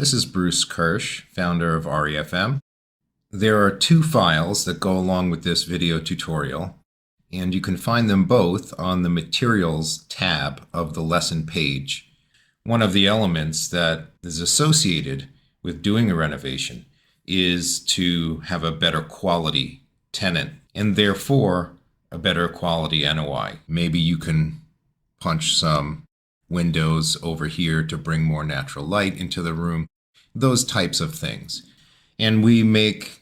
This is Bruce Kirsch, founder of REFM. There are two files that go along with this video tutorial, and you can find them both on the Materials tab of the lesson page. One of the elements that is associated with doing a renovation is to have a better quality tenant, and therefore a better quality NOI. Maybe you can punch some windows over here to bring more natural light into the room, those types of things. And we make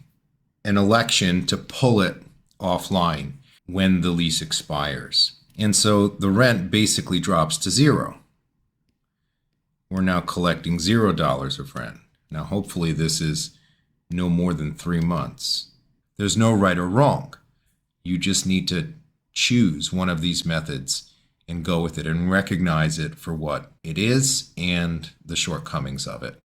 an election to pull it offline when the lease expires. And so the rent basically drops to zero. We're now collecting $0 of rent. Now, hopefully this is no more than 3 months. There's no right or wrong. You just need to choose one of these methods and go with it and recognize it for what it is and the shortcomings of it.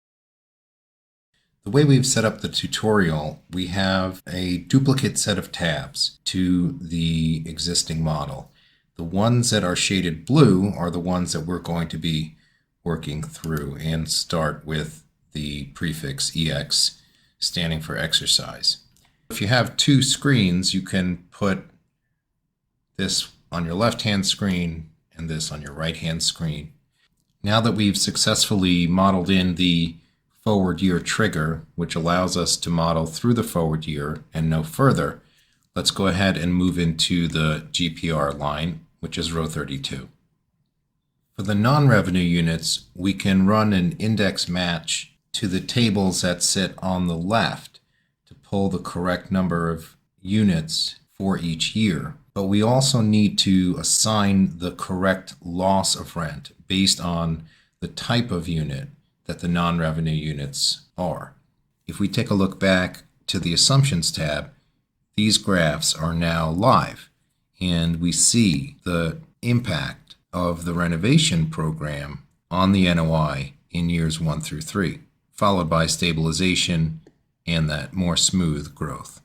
The way we've set up the tutorial, we have a duplicate set of tabs to the existing model. The ones that are shaded blue are the ones that we're going to be working through, and start with the prefix EX standing for exercise. If you have two screens, you can put this on your left-hand screen and this on your right-hand screen. Now that we've successfully modeled in the forward year trigger, which allows us to model through the forward year and no further, let's go ahead and move into the GPR line, which is row 32. For the non-revenue units, we can run an index match to the tables that sit on the left to pull the correct number of units for each year. But we also need to assign the correct loss of rent based on the type of unit that the non-revenue units are. If we take a look back to the Assumptions tab, these graphs are now live, and we see the impact of the renovation program on the NOI in years 1 through 3, followed by stabilization and that more smooth growth.